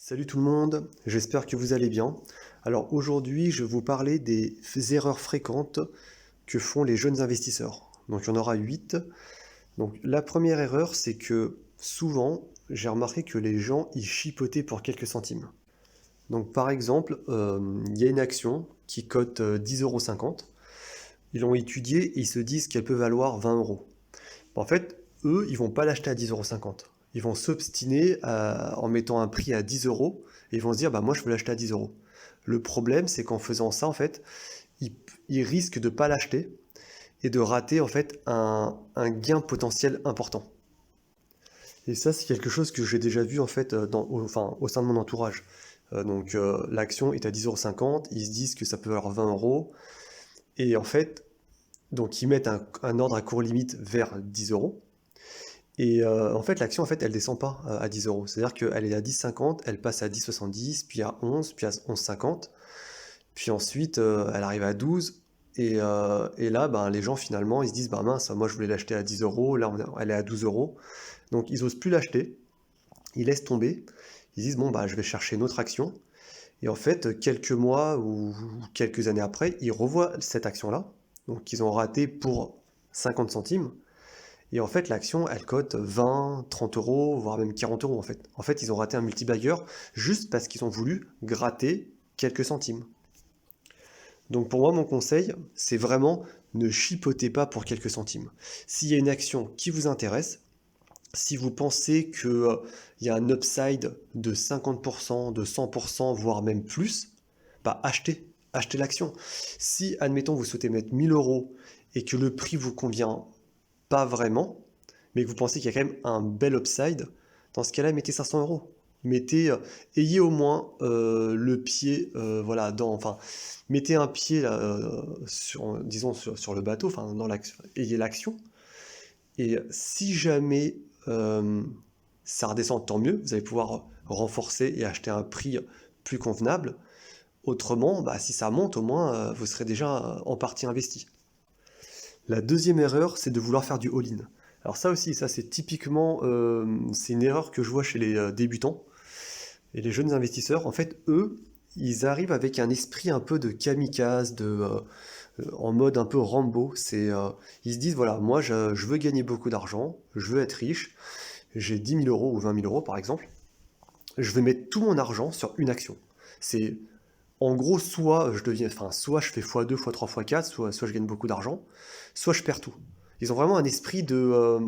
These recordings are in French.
Salut tout le monde, j'espère que vous allez bien. Alors aujourd'hui, je vais vous parler des erreurs fréquentes que font les jeunes investisseurs. Donc il y en aura 8. Donc la première erreur, c'est que souvent, j'ai remarqué que les gens, ils chipotaient pour quelques centimes. Donc par exemple, il y a une action qui cote 10,50 €. Ils l'ont étudiée et ils se disent qu'elle peut valoir 20 euros. En fait, eux, ils vont pas l'acheter à 10,50 €. Ils vont s'obstiner en mettant un prix à 10 euros et ils vont se dire, bah moi je veux l'acheter à 10 euros. Le problème, c'est qu'en faisant ça, en fait, ils, ils risquent de pas l'acheter et de rater en fait un gain potentiel important. Et ça, c'est quelque chose que j'ai déjà vu en fait au sein de mon entourage. L'action est à 10,50 €, ils se disent que ça peut valoir 20 euros et en fait, donc ils mettent un ordre à court limite vers 10 euros. Et en fait, l'action, en fait, elle descend pas à 10 euros. C'est-à-dire qu'elle est à 10,50, elle passe à 10,70, puis à 11, puis à 11,50. Puis ensuite, elle arrive à 12. Et là, ben, les gens, finalement, ils se disent, bah mince, moi, je voulais l'acheter à 10 euros. Là, elle est à 12 euros. Donc, ils osent plus l'acheter. Ils laissent tomber. Ils disent, bon, bah, je vais chercher une autre action. Et en fait, quelques mois ou quelques années après, ils revoient cette action-là. Donc, ils ont raté pour 50 centimes. Et en fait, l'action, elle cote 20, 30 euros, voire même 40 euros en fait. En fait, ils ont raté un multibaggeur juste parce qu'ils ont voulu gratter quelques centimes. Donc pour moi, mon conseil, c'est vraiment ne chipotez pas pour quelques centimes. S'il y a une action qui vous intéresse, si vous pensez qu'il y a un upside de 50%, de 100%, voire même plus, bah achetez l'action. Si, admettons, vous souhaitez mettre 1000 euros et que le prix vous convient pas vraiment, mais que vous pensez qu'il y a quand même un bel upside, dans ce cas-là, mettez 500 euros. Mettez, ayez au moins le pied, voilà, mettez un pied là, disons sur le bateau, enfin, ayez l'action. Et si jamais ça redescend, tant mieux, vous allez pouvoir renforcer et acheter à un prix plus convenable. Autrement, bah, si ça monte, au moins, vous serez déjà en partie investi. La deuxième erreur, c'est de vouloir faire du all-in. Alors ça aussi, ça c'est typiquement, c'est une erreur que je vois chez les débutants et les jeunes investisseurs. En fait, eux, ils arrivent avec un esprit un peu de kamikaze, en mode un peu Rambo. Ils se disent, voilà, moi je veux gagner beaucoup d'argent, je veux être riche, j'ai 10 000 euros ou 20 000 euros par exemple, je vais mettre tout mon argent sur une action. C'est en gros, soit je fais x2, x3, x4, soit je gagne beaucoup d'argent, soit je perds tout. Ils ont vraiment un esprit de.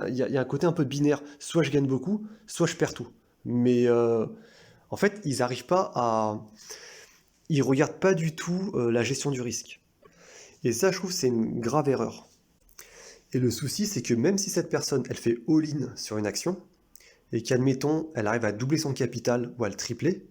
Il y a un côté un peu binaire. Soit je gagne beaucoup, soit je perds tout. Mais en fait, ils n'arrivent pas à. Ils regardent pas du tout la gestion du risque. Et ça, je trouve, c'est une grave erreur. Et le souci, c'est que même si cette personne, elle fait all-in sur une action, et qu'admettons, elle arrive à doubler son capital ou à le tripler,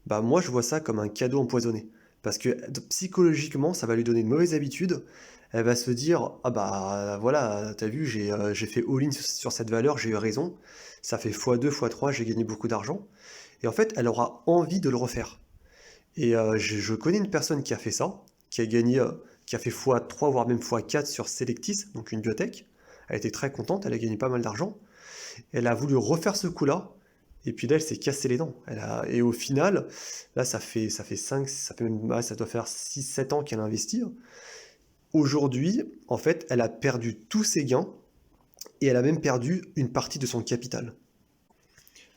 bah moi je vois ça comme un cadeau empoisonné. Parce que psychologiquement, ça va lui donner une mauvaise habitude. Elle va se dire, ah bah voilà, t'as vu, j'ai fait all-in sur cette valeur, j'ai eu raison. Ça fait x2, x3, j'ai gagné beaucoup d'argent. Et en fait, elle aura envie de le refaire. Et je connais une personne qui a fait ça, qui a gagné, qui a fait x3, voire même x4 sur Selectis, donc une biotech. Elle était très contente, elle a gagné pas mal d'argent. Elle a voulu refaire ce coup-là, et puis là, elle s'est cassé les dents. Et au final, là, ça fait 5, ça doit faire 6, 7 ans qu'elle investit. Aujourd'hui, en fait, elle a perdu tous ses gains, et elle a même perdu une partie de son capital.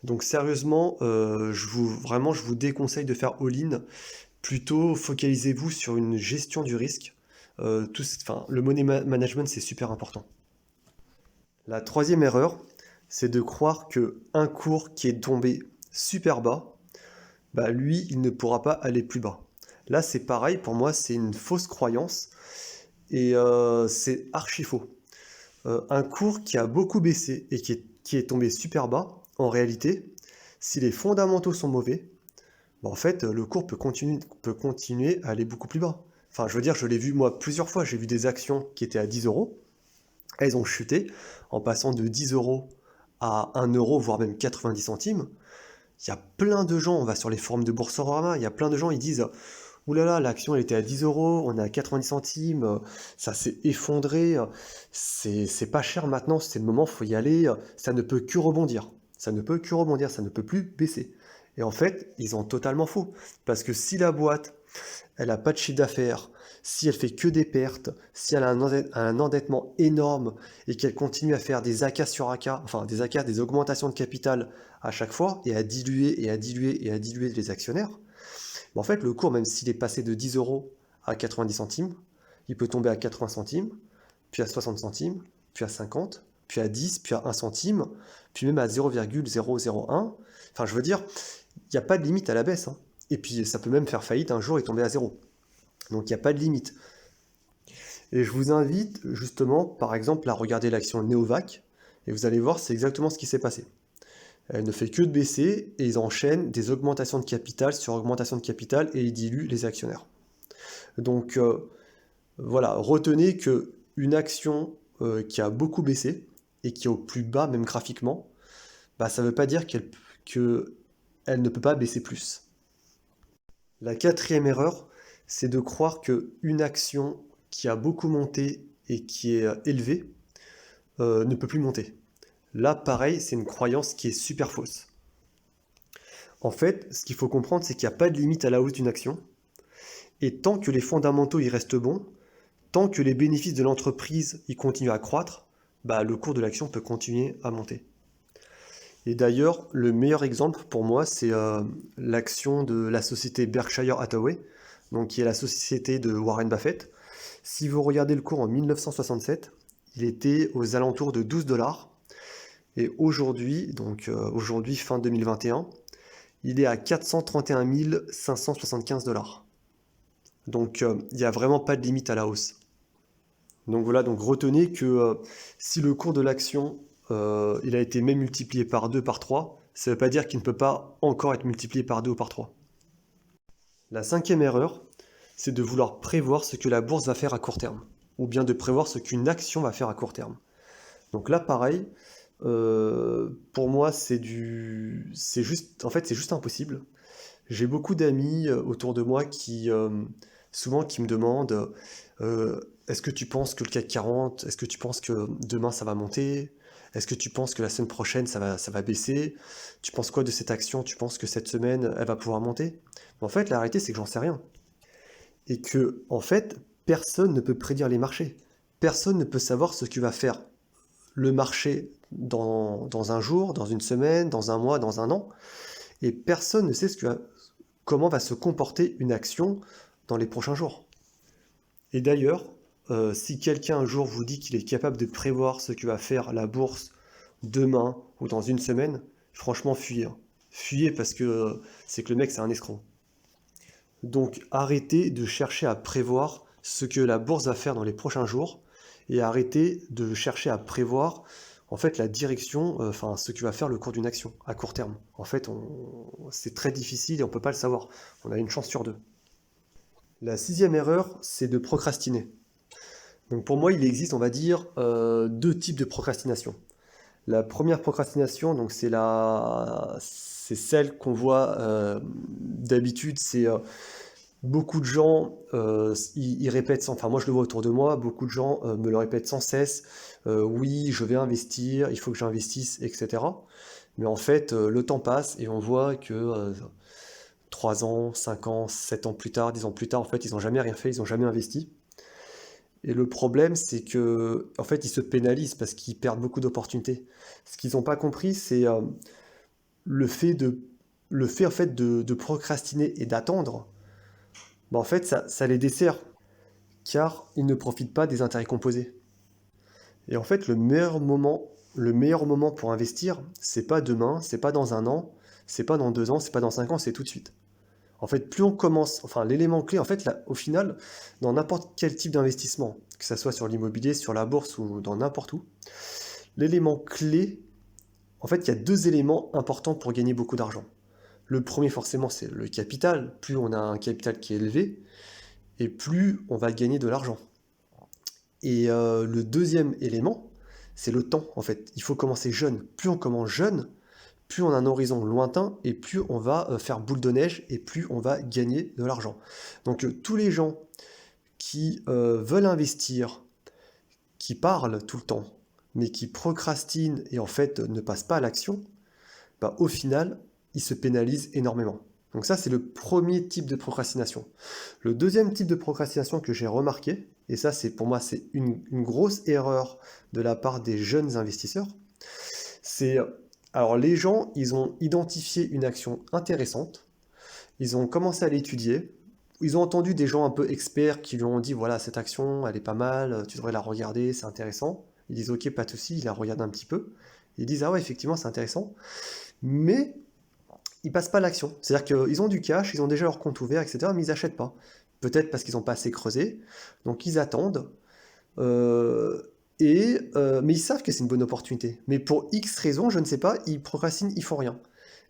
Donc sérieusement, vraiment, je vous déconseille de faire all-in. Plutôt, focalisez-vous sur une gestion du risque. Le money management, c'est super important. La troisième erreur, c'est de croire que un cours qui est tombé super bas, bah lui, il ne pourra pas aller plus bas. Là, c'est pareil, pour moi, c'est une fausse croyance et c'est archi faux. Un cours qui a beaucoup baissé et qui est tombé super bas, en réalité, si les fondamentaux sont mauvais, bah en fait, le cours peut continuer à aller beaucoup plus bas. Enfin, je veux dire, je l'ai vu moi plusieurs fois, j'ai vu des actions qui étaient à 10 euros, elles ont chuté en passant de 10 euros à 1 euro, voire même 90 centimes. Il y a plein de gens, on va sur les forums de Boursorama, il y a plein de gens, ils disent ouh là là, l'action elle était à 10 euros, on est à 90 centimes, ça s'est effondré, c'est pas cher maintenant, c'est le moment, faut y aller, ça ne peut que rebondir. Ça ne peut que rebondir, ça ne peut plus baisser. Et en fait, ils ont totalement faux. Parce que si la boîte, elle n'a pas de chiffre d'affaires, si elle fait que des pertes, si elle a un endettement énorme et qu'elle continue à faire des AK sur AK, enfin des AK, des augmentations de capital à chaque fois, et à diluer et à diluer et à diluer les actionnaires, en fait, le cours, même s'il est passé de 10 euros à 90 centimes, il peut tomber à 80 centimes, puis à 60 centimes, puis à 50, puis à 10, puis à 1 centime, puis même à 0,001. Enfin, je veux dire, il n'y a pas de limite à la baisse, hein. Et puis, ça peut même faire faillite un jour et tomber à zéro. Donc, il n'y a pas de limite. Et je vous invite justement, par exemple, à regarder l'action Neovac, et vous allez voir, c'est exactement ce qui s'est passé. Elle ne fait que de baisser, et ils enchaînent des augmentations de capital sur augmentation de capital, et ils diluent les actionnaires. Donc, voilà, retenez que une action qui a beaucoup baissé, et qui est au plus bas, même graphiquement, bah, ça ne veut pas dire qu'elle ne peut pas baisser plus. La quatrième erreur, c'est de croire qu'une action qui a beaucoup monté et qui est élevée ne peut plus monter. Là, pareil, c'est une croyance qui est super fausse. En fait, ce qu'il faut comprendre, c'est qu'il n'y a pas de limite à la hausse d'une action. Et tant que les fondamentaux y restent bons, tant que les bénéfices de l'entreprise y continuent à croître, bah, le cours de l'action peut continuer à monter. Et d'ailleurs, le meilleur exemple pour moi, c'est l'action de la société Berkshire Hathaway, donc qui est la société de Warren Buffett. Si vous regardez le cours en 1967, il était aux alentours de 12 $. Et aujourd'hui, aujourd'hui fin 2021, il est à 431 575 $. Donc il n'y a vraiment pas de limite à la hausse. Donc voilà, donc retenez que si le cours de l'action il a été même multiplié par 2, par 3, ça ne veut pas dire qu'il ne peut pas encore être multiplié par 2 ou par 3. La cinquième erreur, c'est de vouloir prévoir ce que la bourse va faire à court terme, ou bien de prévoir ce qu'une action va faire à court terme. Donc là, pareil, pour moi, c'est juste impossible. J'ai beaucoup d'amis autour de moi souvent qui me demandent est-ce que tu penses que le CAC 40, est-ce que tu penses que demain ça va monter? Est-ce que tu penses que la semaine prochaine ça va baisser? Tu penses quoi de cette action? Tu penses que cette semaine elle va pouvoir monter? En fait, la réalité c'est que j'en sais rien. Et que, en fait, personne ne peut prédire les marchés. Personne ne peut savoir ce que va faire le marché dans un jour, dans une semaine, dans un mois, dans un an. Et personne ne sait comment va se comporter une action dans les prochains jours. Et d'ailleurs, si quelqu'un un jour vous dit qu'il est capable de prévoir ce que va faire la bourse demain ou dans une semaine, franchement, fuyez, hein. Fuyez parce que c'est que le mec, c'est un escroc. Donc arrêtez de chercher à prévoir ce que la bourse va faire dans les prochains jours et arrêtez de chercher à prévoir en fait la direction, enfin ce que va faire le cours d'une action à court terme. En fait, c'est très difficile et on ne peut pas le savoir. On a une chance sur deux. La sixième erreur, c'est de procrastiner. Donc pour moi, il existe, on va dire, deux types de procrastination. La première procrastination, donc c'est celle qu'on voit d'habitude, c'est beaucoup de gens, ils répètent, enfin moi je le vois autour de moi, beaucoup de gens me le répètent sans cesse, oui, je vais investir, il faut que j'investisse, etc. Mais en fait, le temps passe et on voit que 3 ans, 5 ans, 7 ans plus tard, 10 ans plus tard, en fait, ils n'ont jamais rien fait, ils n'ont jamais investi. Et le problème, c'est que, en fait, ils se pénalisent parce qu'ils perdent beaucoup d'opportunités. Ce qu'ils n'ont pas compris, c'est le fait en fait de procrastiner et d'attendre. Bah, en fait, ça les dessert, car ils ne profitent pas des intérêts composés. Et en fait, le meilleur moment pour investir, c'est pas demain, c'est pas dans un an, c'est pas dans 2 ans, c'est pas dans 5 ans, c'est tout de suite. En fait, plus on commence, enfin l'élément clé, en fait, là, au final, dans n'importe quel type d'investissement, que ce soit sur l'immobilier, sur la bourse ou dans n'importe où, l'élément clé, en fait, il y a deux éléments importants pour gagner beaucoup d'argent. Le premier, forcément, c'est le capital. Plus on a un capital qui est élevé, et plus on va gagner de l'argent. Et le deuxième élément, c'est le temps, en fait. Il faut commencer jeune. Plus on commence jeune, plus on a un horizon lointain, et plus on va faire boule de neige, et plus on va gagner de l'argent. Donc tous les gens qui veulent investir, qui parlent tout le temps, mais qui procrastinent et en fait ne passent pas à l'action, bah, au final, il se pénalise énormément. Donc ça, c'est le premier type de procrastination. Le deuxième type de procrastination que j'ai remarqué, et ça, pour moi, c'est une grosse erreur de la part des jeunes investisseurs, c'est... Alors les gens, ils ont identifié une action intéressante, ils ont commencé à l'étudier, ils ont entendu des gens un peu experts qui lui ont dit, voilà, cette action, elle est pas mal, tu devrais la regarder, c'est intéressant. Ils disent, ok, pas de souci, ils la regardent un petit peu. Ils disent, ah ouais, effectivement, c'est intéressant. Mais ils passent pas à l'action. C'est-à-dire qu'ils ont du cash, ils ont déjà leur compte ouvert, etc., mais ils n'achètent pas. Peut-être parce qu'ils n'ont pas assez creusé, donc ils attendent. euh, mais ils savent que c'est une bonne opportunité. Mais pour X raisons, je ne sais pas, ils procrastinent, ils font rien.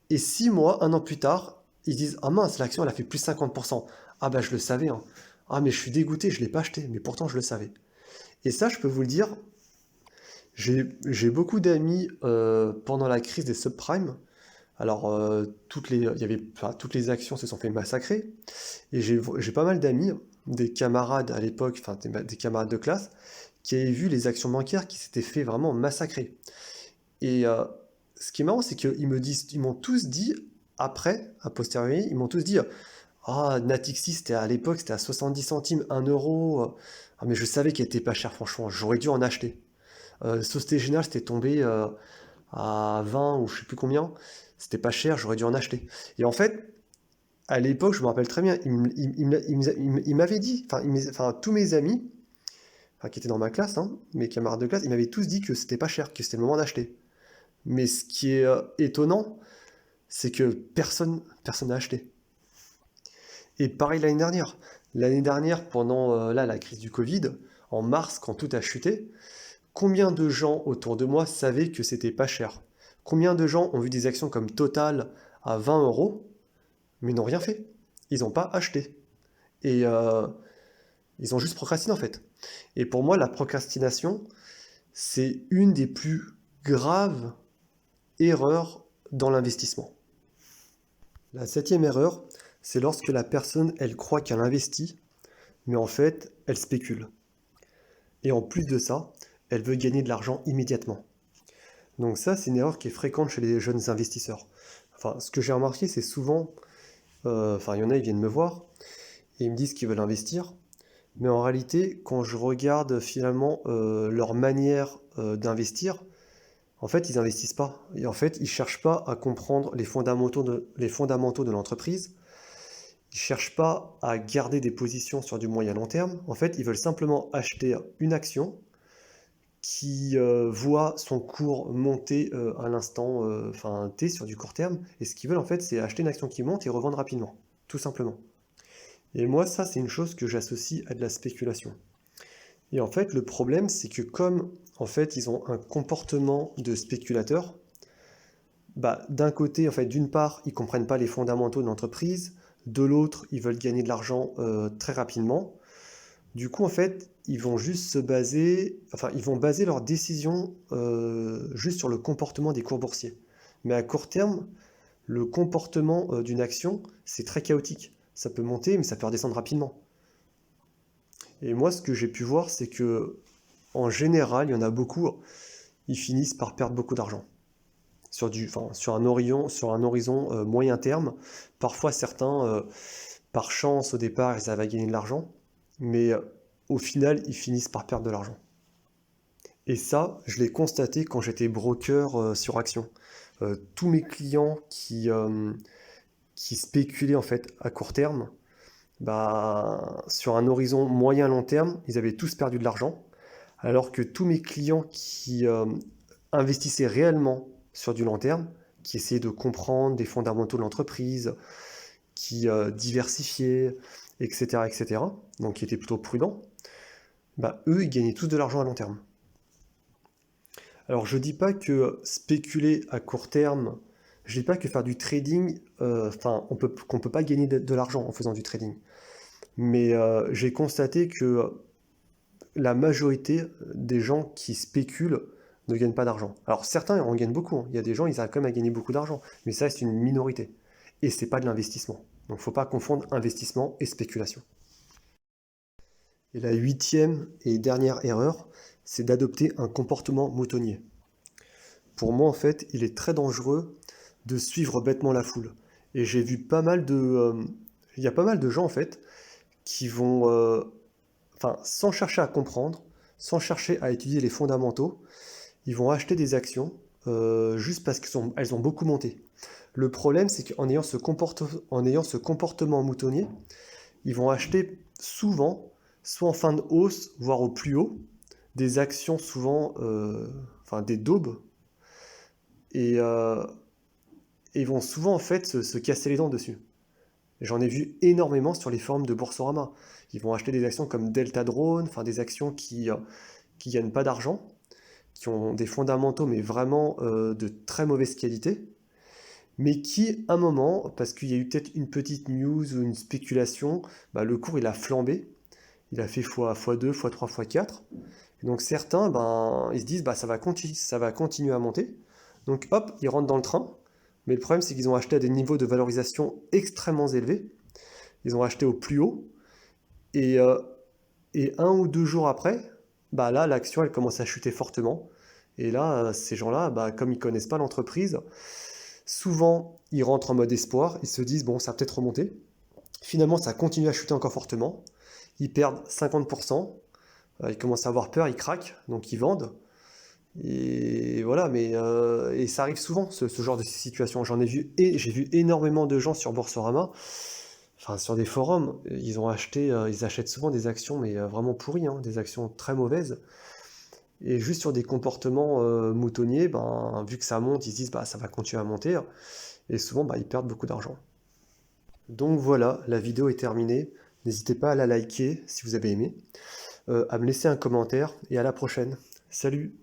Et 6 mois, un an plus tard, ils se disent, ah mince, l'action elle a fait plus 50%. Ah bah je le savais, hein. Ah mais je suis dégoûté, je ne l'ai pas acheté, mais pourtant je le savais. Et ça, je peux vous le dire, j'ai beaucoup d'amis pendant la crise des subprimes. Alors, toutes les actions se sont fait massacrer. Et j'ai pas mal d'amis, des camarades à l'époque, enfin des camarades de classe, qui avaient vu les actions bancaires qui s'étaient fait vraiment massacrer. Et ce qui est marrant, c'est ils m'ont tous dit, après, a posteriori, ils m'ont tous dit, ah, Natixi, c'était à l'époque, c'était à 70 centimes, 1 euro. Ah, mais je savais qu'elle était pas chère, franchement, j'aurais dû en acheter. Société Générale, c'était tombé à 20 ou je sais plus combien. C'était pas cher, j'aurais dû en acheter. Et en fait, à l'époque, je me rappelle très bien, il m'avait dit, enfin, tous mes amis, enfin, qui étaient dans ma classe, hein, mes camarades de classe, ils m'avaient tous dit que c'était pas cher, que c'était le moment d'acheter. Mais ce qui est étonnant, c'est que personne n'a acheté. Et pareil l'année dernière. L'année dernière, pendant la crise du Covid, en mars, quand tout a chuté, combien de gens autour de moi savaient que c'était pas cher? Combien de gens ont vu des actions comme Total à 20 euros, mais n'ont rien fait? Ils n'ont pas acheté. Et ils ont juste procrastiné en fait. Et pour moi, la procrastination, c'est une des plus graves erreurs dans l'investissement. La septième erreur, c'est lorsque la personne, elle croit qu'elle investit, mais en fait, elle spécule. Et en plus de ça, elle veut gagner de l'argent immédiatement. Donc ça, c'est une erreur qui est fréquente chez les jeunes investisseurs. Enfin, ce que j'ai remarqué, c'est souvent, enfin, il y en a, ils viennent me voir et ils me disent qu'ils veulent investir, mais en réalité, quand je regarde finalement leur manière d'investir, en fait, ils n'investissent pas. Et en fait, ils ne cherchent pas à comprendre les fondamentaux de l'entreprise. Ils ne cherchent pas à garder des positions sur du moyen long terme. En fait, ils veulent simplement acheter une action qui voit son cours monter à l'instant enfin, T sur du court terme. Et ce qu'ils veulent, en fait, c'est acheter une action qui monte et revendre rapidement. Tout simplement. Et moi, ça, c'est une chose que j'associe à de la spéculation. Et en fait, le problème, c'est que comme, en fait, ils ont un comportement de spéculateur, bah, d'un côté, en fait, d'une part, ils comprennent pas les fondamentaux de l'entreprise, de l'autre, ils veulent gagner de l'argent très rapidement. Du coup, en fait, ils vont baser leurs décisions juste sur le comportement des cours boursiers. Mais à court terme, le comportement d'une action, c'est très chaotique. Ça peut monter, mais ça peut redescendre rapidement. Et moi, ce que j'ai pu voir, c'est que, en général, il y en a beaucoup, ils finissent par perdre beaucoup d'argent. Sur un horizon moyen terme. Parfois, certains, par chance, au départ, ils avaient gagné de l'argent, mais au final, ils finissent par perdre de l'argent. Et ça, je l'ai constaté quand j'étais broker sur action. Tous mes clients qui spéculaient en fait à court terme, bah, sur un horizon moyen-long terme, ils avaient tous perdu de l'argent, alors que tous mes clients qui investissaient réellement sur du long terme, qui essayaient de comprendre des fondamentaux de l'entreprise, qui diversifiaient, etc., etc., donc qui étaient plutôt prudents, bah, eux, ils gagnaient tous de l'argent à long terme. Alors je dis pas que spéculer à court terme, je dis pas que faire du trading, qu'on peut pas gagner de l'argent en faisant du trading. Mais j'ai constaté que la majorité des gens qui spéculent ne gagnent pas d'argent. Alors certains en gagnent beaucoup, hein. Il y a des gens, ils arrivent quand même à gagner beaucoup d'argent, mais ça c'est une minorité. Et c'est pas de l'investissement. Donc faut pas confondre investissement et spéculation. Et la huitième et dernière erreur, c'est d'adopter un comportement moutonnier. Pour moi, en fait, il est très dangereux de suivre bêtement la foule. Et j'ai vu pas mal il y a pas mal de gens en fait qui vont, enfin, sans chercher à comprendre, sans chercher à étudier les fondamentaux, ils vont acheter des actions juste parce qu'elles ont beaucoup monté. Le problème, c'est qu'en ayant en ayant ce comportement moutonnier, ils vont acheter souvent, soit en fin de hausse, voire au plus haut, des actions souvent, enfin des daubes, et, euh, et ils vont souvent en fait se casser les dents dessus. J'en ai vu énormément sur les forums de Boursorama. Ils vont acheter des actions comme Delta Drone, enfin des actions qui gagnent pas d'argent, qui ont des fondamentaux mais vraiment de très mauvaise qualité, mais qui, à un moment, parce qu'il y a eu peut-être une petite news ou une spéculation, bah, le cours il a flambé, il a fait x2, x3, x4. Et donc certains, ben, ils se disent bah, ça va continuer à monter. Donc hop, ils rentrent dans le train. Mais le problème, c'est qu'ils ont acheté à des niveaux de valorisation extrêmement élevés. Ils ont acheté au plus haut. Et, euh, et 1 ou 2 jours après, bah là, l'action, elle commence à chuter fortement. Et là, ces gens-là, bah, comme ils connaissent pas l'entreprise, souvent, ils rentrent en mode espoir. Ils se disent, bon, ça va peut-être remonter. Finalement, ça continue à chuter encore fortement. Ils perdent 50%. Ils commencent à avoir peur, ils craquent, donc ils vendent. Et voilà, mais et ça arrive souvent, ce genre de situation. J'en ai vu, et j'ai vu énormément de gens sur Boursorama, enfin sur des forums, ils ont acheté, ils achètent souvent des actions, mais vraiment pourries, hein, des actions très mauvaises. Et juste sur des comportements moutonniers, ben, vu que ça monte, ils se disent bah ça va continuer à monter, et souvent bah, ils perdent beaucoup d'argent. Donc voilà, la vidéo est terminée. N'hésitez pas à la liker si vous avez aimé, à me laisser un commentaire, et à la prochaine. Salut!